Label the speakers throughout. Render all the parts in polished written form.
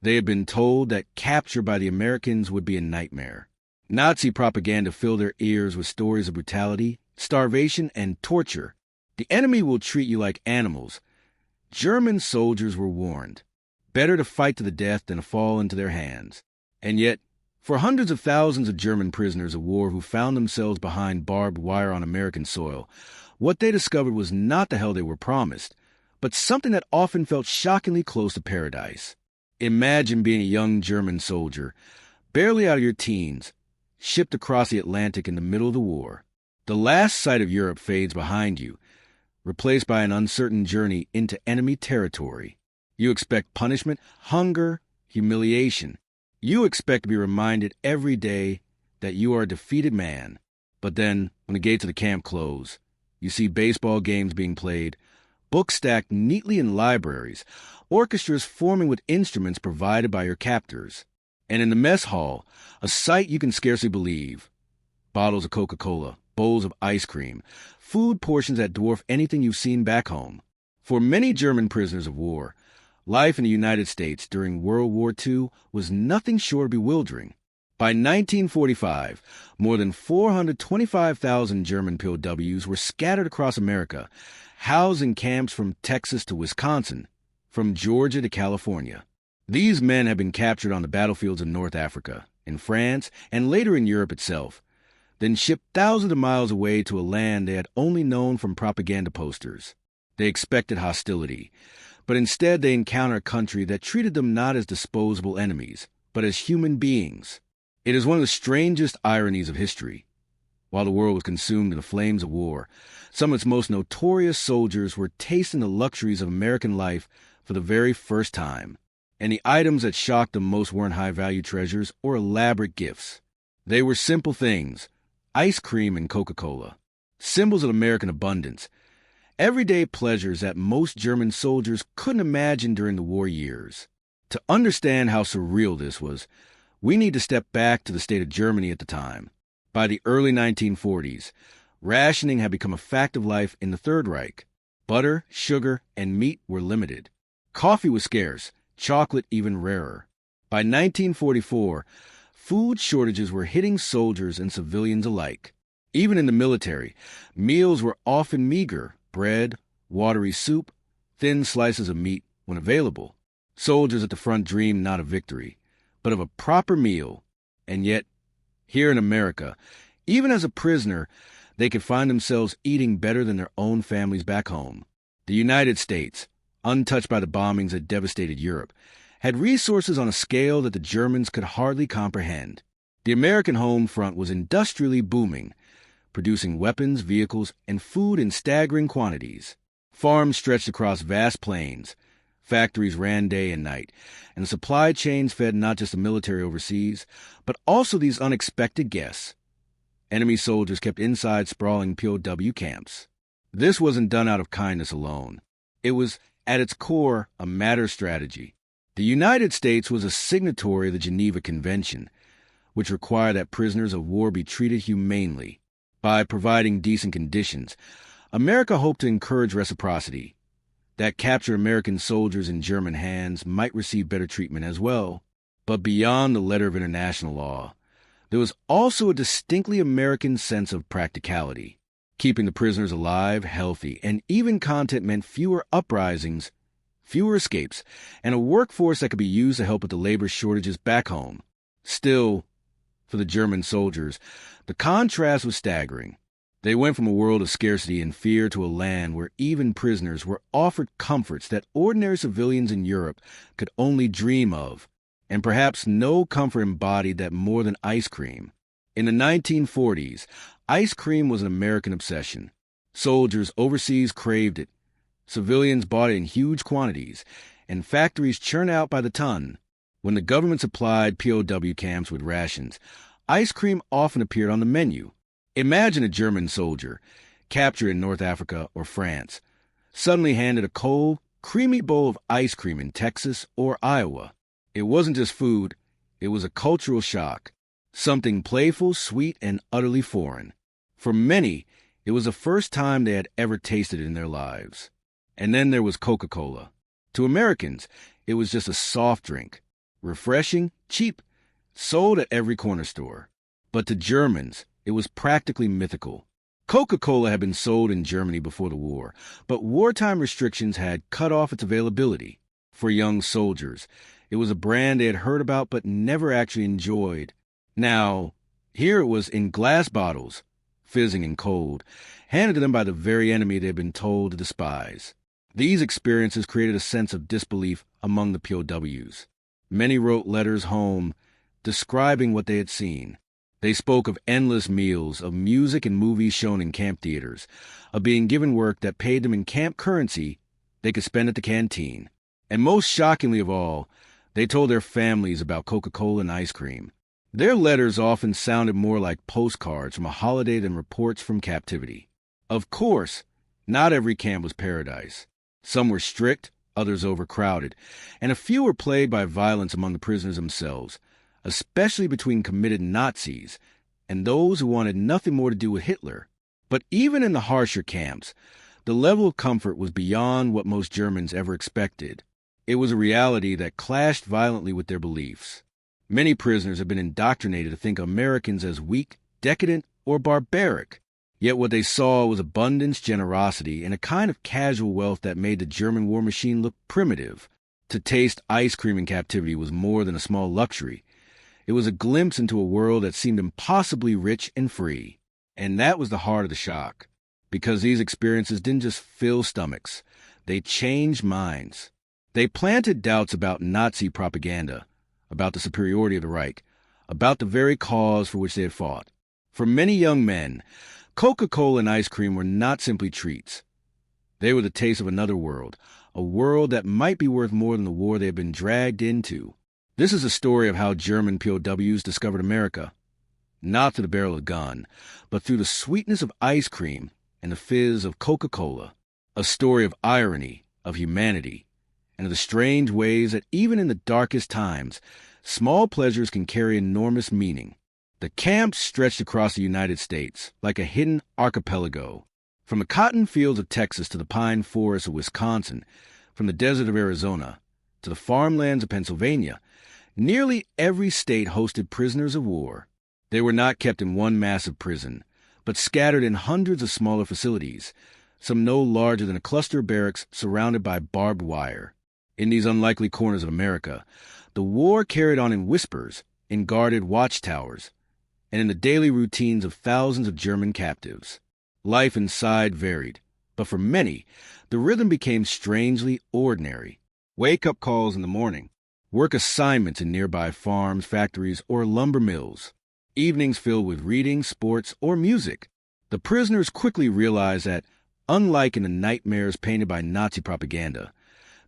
Speaker 1: They had been told that capture by the Americans would be a nightmare. Nazi propaganda filled their ears with stories of brutality, starvation, and torture. The enemy will treat you like animals. German soldiers were warned. Better to fight to the death than to fall into their hands. And yet, for hundreds of thousands of German prisoners of war who found themselves behind barbed wire on American soil, what they discovered was not the hell they were promised, but something that often felt shockingly close to paradise. Imagine being a young German soldier, barely out of your teens, shipped across the Atlantic in the middle of the war. The last sight of Europe fades behind you, replaced by an uncertain journey into enemy territory. You expect punishment, hunger, humiliation. You expect to be reminded every day that you are a defeated man. But then, when the gates of the camp close, you see baseball games being played, books stacked neatly in libraries, orchestras forming with instruments provided by your captors. And in the mess hall, a sight you can scarcely believe. Bottles of Coca-Cola, bowls of ice cream, food portions that dwarf anything you've seen back home. For many German prisoners of war, life in the United States during World War II was nothing short of bewildering. By 1945, more than 425,000 German POWs were scattered across America, housed in camps from Texas to Wisconsin, from Georgia to California. These men had been captured on the battlefields of North Africa, in France, and later in Europe itself, then shipped thousands of miles away to a land they had only known from propaganda posters. They expected hostility, but instead they encountered a country that treated them not as disposable enemies, but as human beings. It is one of the strangest ironies of history. While the world was consumed in the flames of war, some of its most notorious soldiers were tasting the luxuries of American life for the very first time. And the items that shocked them most weren't high-value treasures or elaborate gifts. They were simple things: ice cream and Coca-Cola, symbols of American abundance, everyday pleasures that most German soldiers couldn't imagine during the war years. To understand how surreal this was, we need to step back to the state of Germany at the time. By the early 1940s, rationing had become a fact of life in the Third Reich. Butter, sugar, and meat were limited. Coffee was scarce, chocolate even rarer. By 1944, food shortages were hitting soldiers and civilians alike. Even in the military, meals were often meager: bread, watery soup, thin slices of meat when available. Soldiers at the front dreamed not of victory, but of a proper meal. And yet, here in America, even as a prisoner, they could find themselves eating better than their own families back home. The United States, untouched by the bombings that devastated Europe, had resources on a scale that the Germans could hardly comprehend. The American home front was industrially booming, producing weapons, vehicles, and food in staggering quantities. Farms stretched across vast plains. Factories ran day and night, and the supply chains fed not just the military overseas, but also these unexpected guests. Enemy soldiers kept inside sprawling POW camps. This wasn't done out of kindness alone. It was, at its core, a matter of strategy. The United States was a signatory of the Geneva Convention, which required that prisoners of war be treated humanely. By providing decent conditions, America hoped to encourage reciprocity. That captured American soldiers in German hands might receive better treatment as well. But beyond the letter of international law, there was also a distinctly American sense of practicality. Keeping the prisoners alive, healthy, and even content meant fewer uprisings, fewer escapes, and a workforce that could be used to help with the labor shortages back home. Still, for the German soldiers, the contrast was staggering. They went from a world of scarcity and fear to a land where even prisoners were offered comforts that ordinary civilians in Europe could only dream of, and perhaps no comfort embodied that more than ice cream. In the 1940s, ice cream was an American obsession. Soldiers overseas craved it. Civilians bought it in huge quantities, and factories churned out by the ton. When the government supplied POW camps with rations, ice cream often appeared on the menu. Imagine a German soldier, captured in North Africa or France, suddenly handed a cold, creamy bowl of ice cream in Texas or Iowa. It wasn't just food, it was a cultural shock, something playful, sweet, and utterly foreign. For many, it was the first time they had ever tasted it in their lives. And then there was Coca-Cola. To Americans, it was just a soft drink. refreshing, cheap, sold at every corner store. But to Germans, it was practically mythical. Coca-Cola had been sold in Germany before the war, but wartime restrictions had cut off its availability. For young soldiers, it was a brand they had heard about but never actually enjoyed. Now, here it was in glass bottles, fizzing and cold, handed to them by the very enemy they had been told to despise. These experiences created a sense of disbelief among the POWs. Many wrote letters home describing what they had seen. They spoke of endless meals, of music and movies shown in camp theaters, of being given work that paid them in camp currency they could spend at the canteen. And most shockingly of all, they told their families about Coca-Cola and ice cream. Their letters often sounded more like postcards from a holiday than reports from captivity. Of course, not every camp was paradise. Some were strict, others overcrowded, and a few were plagued by violence among the prisoners themselves, especially between committed Nazis and those who wanted nothing more to do with Hitler. But even in the harsher camps, the level of comfort was beyond what most Germans ever expected. It was a reality that clashed violently with their beliefs. Many prisoners had been indoctrinated to think Americans as weak, decadent, or barbaric. Yet what they saw was abundance, generosity, and a kind of casual wealth that made the German war machine look primitive. To taste ice cream in captivity was more than a small luxury. It was a glimpse into a world that seemed impossibly rich and free. And that was the heart of the shock, because these experiences didn't just fill stomachs, they changed minds. They planted doubts about Nazi propaganda, about the superiority of the Reich, about the very cause for which they had fought. For many young men, Coca-Cola and ice cream were not simply treats. They were the taste of another world, a world that might be worth more than the war they had been dragged into. This is a story of how German POWs discovered America, not through the barrel of a gun, but through the sweetness of ice cream and the fizz of Coca-Cola. A story of irony, of humanity, and of the strange ways that even in the darkest times, small pleasures can carry enormous meaning. The camps stretched across the United States like a hidden archipelago. From the cotton fields of Texas to the pine forests of Wisconsin, from the desert of Arizona to the farmlands of Pennsylvania, nearly every state hosted prisoners of war. They were not kept in one massive prison, but scattered in hundreds of smaller facilities, some no larger than a cluster of barracks surrounded by barbed wire. In these unlikely corners of America, the war carried on in whispers, in guarded watchtowers, and in the daily routines of thousands of German captives. Life inside varied, but for many, the rhythm became strangely ordinary. Wake-up calls in the morning, work assignments in nearby farms, factories, or lumber mills, evenings filled with reading, sports, or music. The prisoners quickly realized that, unlike in the nightmares painted by Nazi propaganda,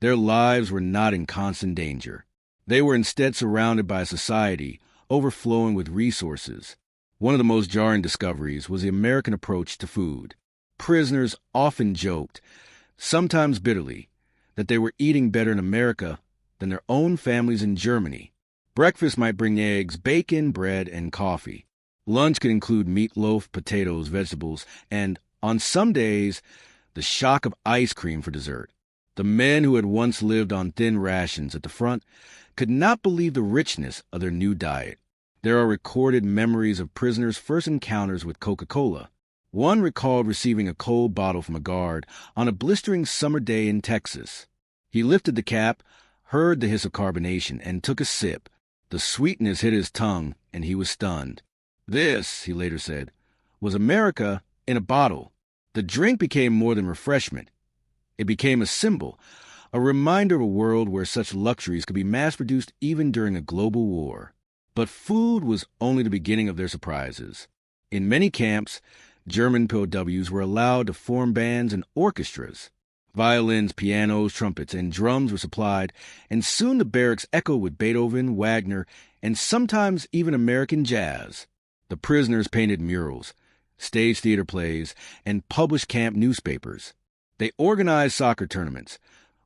Speaker 1: their lives were not in constant danger. They were instead surrounded by a society overflowing with resources. One of the most jarring discoveries was the American approach to food. Prisoners often joked, sometimes bitterly, that they were eating better in America than their own families in Germany. Breakfast might bring eggs, bacon, bread, and coffee. Lunch could include meatloaf, potatoes, vegetables, and, on some days, the shock of ice cream for dessert. The men who had once lived on thin rations at the front could not believe the richness of their new diet. There are recorded memories of prisoners' first encounters with Coca-Cola. One recalled receiving a cold bottle from a guard on a blistering summer day in Texas. He lifted the cap, heard the hiss of carbonation, and took a sip. The sweetness hit his tongue, and he was stunned. This, he later said, was America in a bottle. The drink became more than refreshment. It became a symbol, a reminder of a world where such luxuries could be mass-produced even during a global war. But food was only the beginning of their surprises. In many camps, German POWs were allowed to form bands and orchestras. Violins, pianos, trumpets, and drums were supplied, and soon the barracks echoed with Beethoven, Wagner, and sometimes even American jazz. The prisoners painted murals, staged theater plays, and published camp newspapers. They organized soccer tournaments,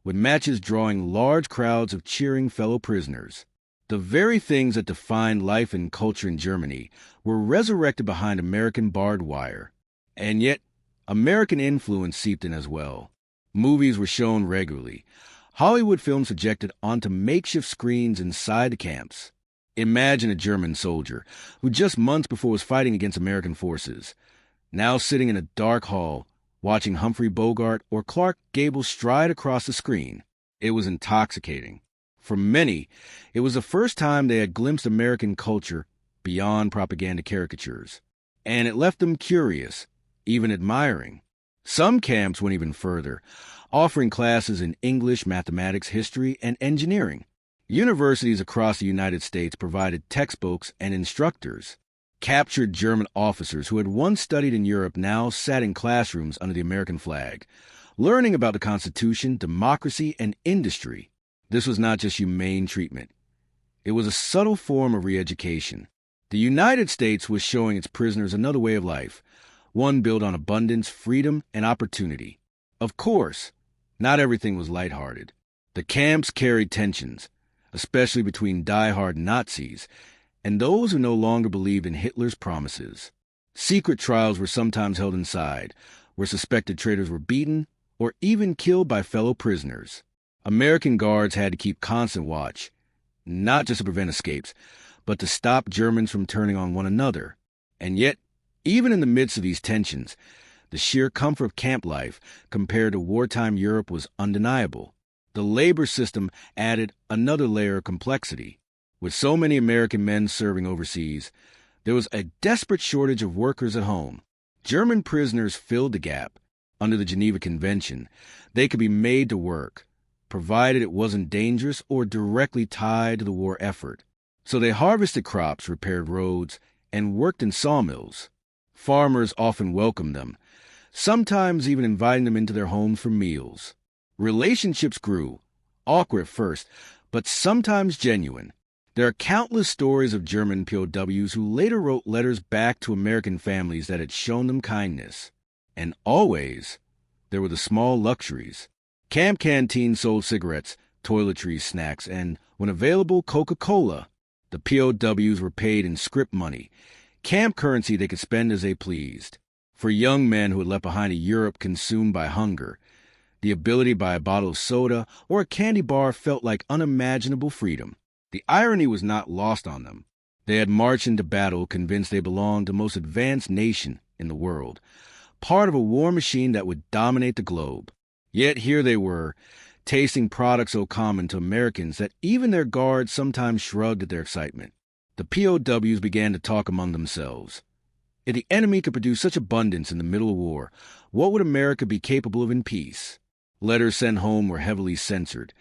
Speaker 1: with matches drawing large crowds of cheering fellow prisoners. The very things that defined life and culture in Germany were resurrected behind American barbed wire. And yet, American influence seeped in as well. Movies were shown regularly. Hollywood films projected onto makeshift screens inside the camps. Imagine a German soldier who just months before was fighting against American forces, now sitting in a dark hall, watching Humphrey Bogart or Clark Gable stride across the screen. It was intoxicating. For many, it was the first time they had glimpsed American culture beyond propaganda caricatures, and it left them curious, even admiring. Some camps went even further, offering classes in English, mathematics, history, and engineering. Universities across the United States provided textbooks and instructors. Captured German officers who had once studied in Europe now sat in classrooms under the American flag, learning about the Constitution, democracy, and industry. This was not just humane treatment. It was a subtle form of re-education. The United States was showing its prisoners another way of life, one built on abundance, freedom, and opportunity. Of course, not everything was lighthearted. The camps carried tensions, especially between die-hard Nazis and those who no longer believed in Hitler's promises. Secret trials were sometimes held inside, where suspected traitors were beaten or even killed by fellow prisoners. American guards had to keep constant watch, not just to prevent escapes, but to stop Germans from turning on one another. And yet, even in the midst of these tensions, the sheer comfort of camp life compared to wartime Europe was undeniable. The labor system added another layer of complexity. With so many American men serving overseas, there was a desperate shortage of workers at home. German prisoners filled the gap. Under the Geneva Convention, they could be made to work, provided it wasn't dangerous or directly tied to the war effort. So they harvested crops, repaired roads, and worked in sawmills. Farmers often welcomed them, sometimes even inviting them into their homes for meals. Relationships grew, awkward at first, but sometimes genuine. There are countless stories of German POWs who later wrote letters back to American families that had shown them kindness. And always, there were the small luxuries. Camp canteens sold cigarettes, toiletries, snacks, and, when available, Coca-Cola. The POWs were paid in script money, camp currency they could spend as they pleased. For young men who had left behind a Europe consumed by hunger, the ability to buy a bottle of soda or a candy bar felt like unimaginable freedom. The irony was not lost on them. They had marched into battle convinced they belonged to the most advanced nation in the world, part of a war machine that would dominate the globe. Yet here they were, tasting products so common to Americans that even their guards sometimes shrugged at their excitement. The POWs began to talk among themselves. If the enemy could produce such abundance in the middle of war, what would America be capable of in peace? Letters sent home were heavily censored,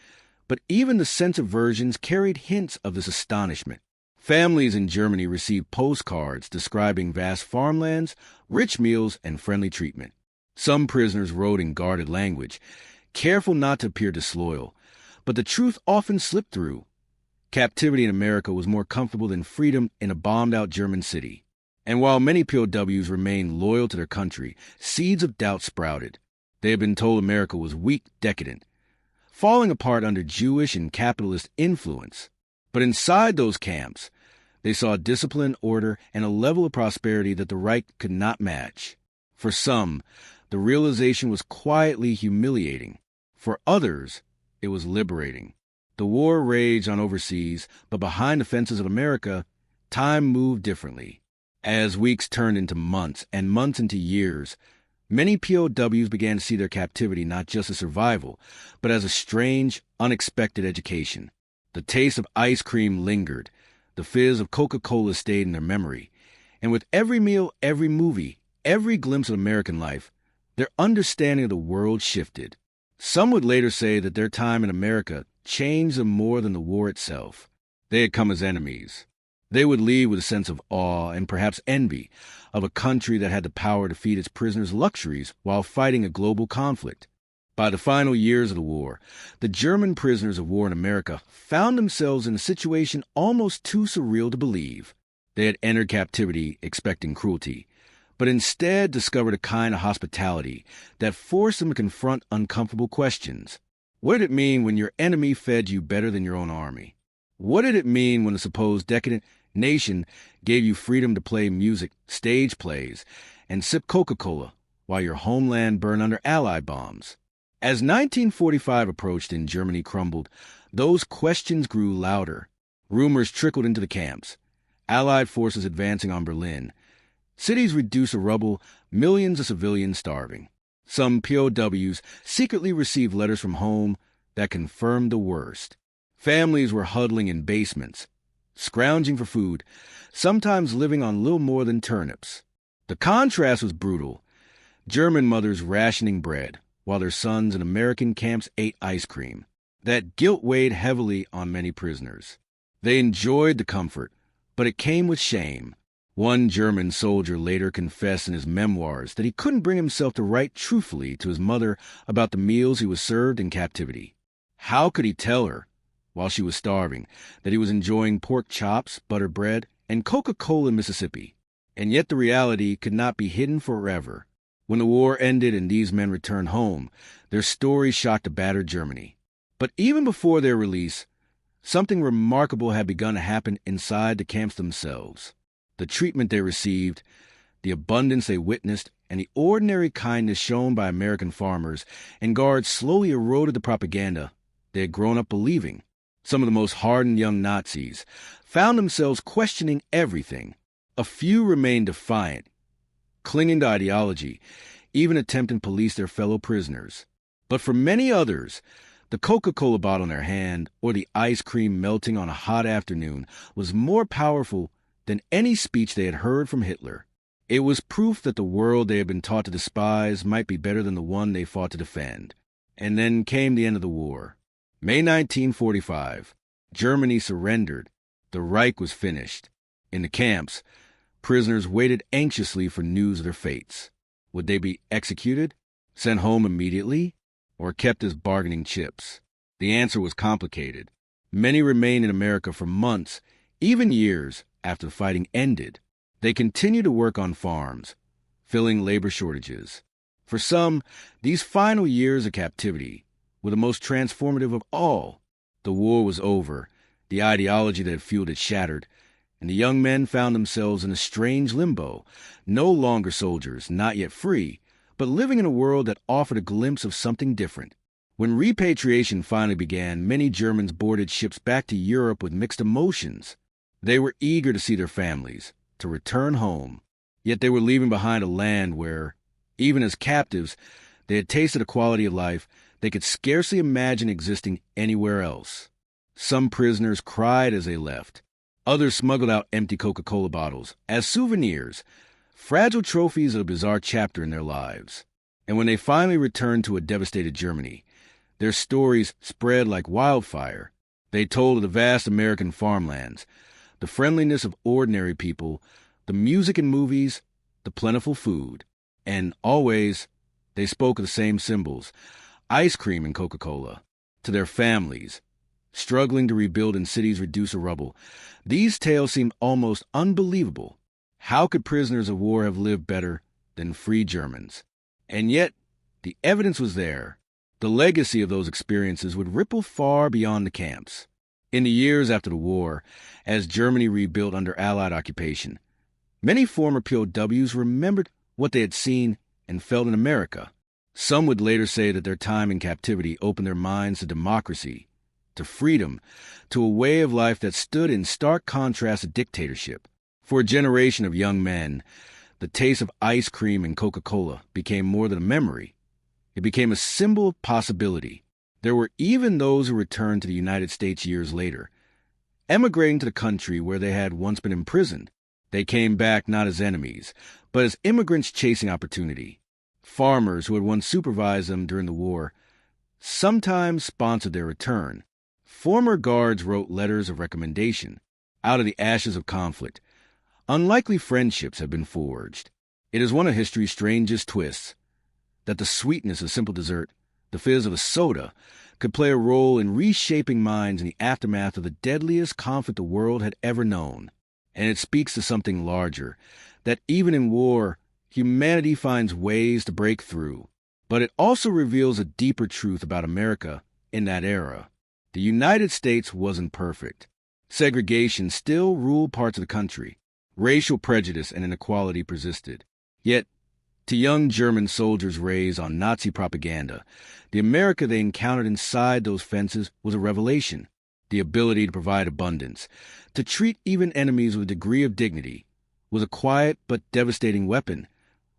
Speaker 1: but even the censored versions carried hints of this astonishment. Families in Germany received postcards describing vast farmlands, rich meals, and friendly treatment. Some prisoners wrote in guarded language, careful not to appear disloyal, but the truth often slipped through. Captivity in America was more comfortable than freedom in a bombed-out German city. And while many POWs remained loyal to their country, seeds of doubt sprouted. They had been told America was weak, decadent, falling apart under Jewish and capitalist influence. But inside those camps, they saw discipline, order, and a level of prosperity that the Reich could not match. For some, the realization was quietly humiliating. For others, it was liberating. The war raged on overseas, but behind the fences of America, time moved differently. As weeks turned into months and months into years, many POWs began to see their captivity not just as survival, but as a strange, unexpected education. The taste of ice cream lingered, the fizz of Coca-Cola stayed in their memory, and with every meal, every movie, every glimpse of American life, their understanding of the world shifted. Some would later say that their time in America changed them more than the war itself. They had come as enemies. They would leave with a sense of awe and perhaps envy of a country that had the power to feed its prisoners luxuries while fighting a global conflict. By the final years of the war, the German prisoners of war in America found themselves in a situation almost too surreal to believe. They had entered captivity expecting cruelty, but instead discovered a kind of hospitality that forced them to confront uncomfortable questions. What did it mean when your enemy fed you better than your own army? What did it mean when a supposed decadent nation gave you freedom to play music, stage plays, and sip Coca-Cola while your homeland burned under Allied bombs? As 1945 approached and Germany crumbled, those questions grew louder. Rumors trickled into the camps. Allied forces advancing on Berlin. Cities reduced to rubble, millions of civilians starving. Some POWs secretly received letters from home that confirmed the worst. Families were huddling in basements, scrounging for food, sometimes living on little more than turnips. The contrast was brutal. German mothers rationing bread, while their sons in American camps ate ice cream. That guilt weighed heavily on many prisoners. They enjoyed the comfort, but it came with shame. One German soldier later confessed in his memoirs that he couldn't bring himself to write truthfully to his mother about the meals he was served in captivity. How could he tell her, while she was starving, that he was enjoying pork chops, buttered bread, and Coca-Cola in Mississippi? And yet the reality could not be hidden forever. When the war ended and these men returned home, their story shocked a battered Germany. But even before their release, something remarkable had begun to happen inside the camps themselves. The treatment they received, the abundance they witnessed, and the ordinary kindness shown by American farmers and guards slowly eroded the propaganda they had grown up believing. Some of the most hardened young Nazis found themselves questioning everything. A few remained defiant, clinging to ideology, even attempting to police their fellow prisoners. But for many others, the Coca-Cola bottle in their hand or the ice cream melting on a hot afternoon was more powerful than any speech they had heard from Hitler. It was proof that the world they had been taught to despise might be better than the one they fought to defend. And then came the end of the war. May 1945. Germany surrendered. The Reich was finished. In the camps, prisoners waited anxiously for news of their fates. Would they be executed, sent home immediately, or kept as bargaining chips? The answer was complicated. Many remained in America for months, even years, after the fighting ended. They continued to work on farms, filling labor shortages. For some, these final years of captivity were the most transformative of all. The war was over, the ideology that had fueled it shattered, and the young men found themselves in a strange limbo, no longer soldiers, not yet free, but living in a world that offered a glimpse of something different. When repatriation finally began, many Germans boarded ships back to Europe with mixed emotions. They were eager to see their families, to return home. Yet they were leaving behind a land where, even as captives, they had tasted a quality of life they could scarcely imagine existing anywhere else. Some prisoners cried as they left. Others smuggled out empty Coca-Cola bottles as souvenirs, fragile trophies of a bizarre chapter in their lives. And when they finally returned to a devastated Germany, their stories spread like wildfire. They told of the vast American farmlands, the friendliness of ordinary people, the music and movies, the plentiful food. And always, they spoke of the same symbols, ice cream and Coca-Cola. To their families, struggling to rebuild in cities reduced to rubble, these tales seemed almost unbelievable. How could prisoners of war have lived better than free Germans? And yet, the evidence was there. The legacy of those experiences would ripple far beyond the camps. In the years after the war, as Germany rebuilt under Allied occupation, many former POWs remembered what they had seen and felt in America. Some would later say that their time in captivity opened their minds to democracy, to freedom, to a way of life that stood in stark contrast to dictatorship. For a generation of young men, the taste of ice cream and Coca-Cola became more than a memory. It became a symbol of possibility. There were even those who returned to the United States years later, emigrating to the country where they had once been imprisoned. They came back not as enemies, but as immigrants chasing opportunity. Farmers who had once supervised them during the war sometimes sponsored their return. Former guards wrote letters of recommendation. Out of the ashes of conflict, unlikely friendships have been forged. It is one of history's strangest twists that the sweetness of simple dessert, the fizz of a soda, could play a role in reshaping minds in the aftermath of the deadliest conflict the world had ever known. And it speaks to something larger, that even in war, humanity finds ways to break through. But it also reveals a deeper truth about America in that era. The United States wasn't perfect. Segregation still ruled parts of the country. Racial prejudice and inequality persisted. Yet, To young German soldiers raised on Nazi propaganda, the America they encountered inside those fences was a revelation. The ability to provide abundance, to treat even enemies with a degree of dignity, was a quiet but devastating weapon,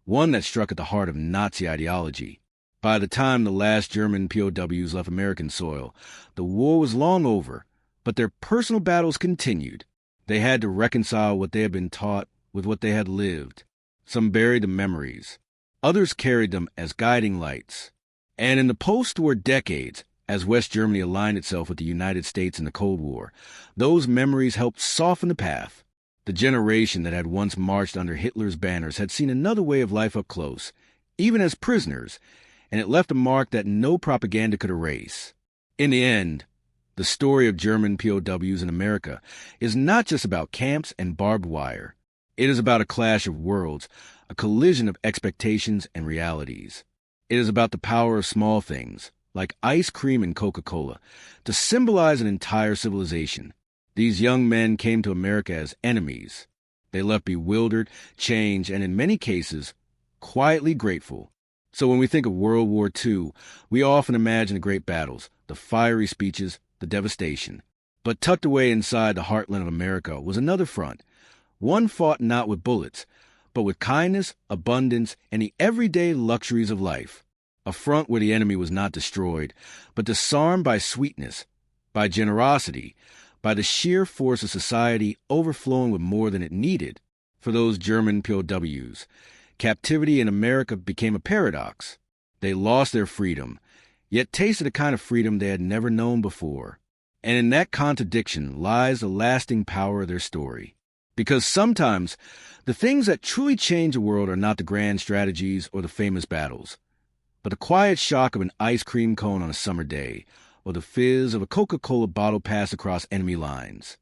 Speaker 1: one that struck at the heart of Nazi ideology. By the time the last German POWs left American soil, the war was long over, but their personal battles continued. They had to reconcile what they had been taught with what they had lived. Some buried the memories. Others carried them as guiding lights. And in the post-war decades, as West Germany aligned itself with the United States in the Cold War, those memories helped soften the path. The generation that had once marched under Hitler's banners had seen another way of life up close, even as prisoners, and it left a mark that no propaganda could erase. In the end, the story of German POWs in America is not just about camps and barbed wire. It is about a clash of worlds, a collision of expectations and realities. It is about the power of small things, like ice cream and Coca-Cola, to symbolize an entire civilization. These young men came to America as enemies. They left bewildered, changed, and in many cases, quietly grateful. So when we think of World War II, we often imagine the great battles, the fiery speeches, the devastation. But tucked away inside the heartland of America was another front, one fought not with bullets, but with kindness, abundance, and the everyday luxuries of life. A front where the enemy was not destroyed, but disarmed by sweetness, by generosity, by the sheer force of society overflowing with more than it needed. For those German POWs, captivity in America became a paradox. They lost their freedom, yet tasted a kind of freedom they had never known before. And in that contradiction lies the lasting power of their story. Because sometimes the things that truly change the world are not the grand strategies or the famous battles, but the quiet shock of an ice cream cone on a summer day, or the fizz of a Coca-Cola bottle passed across enemy lines.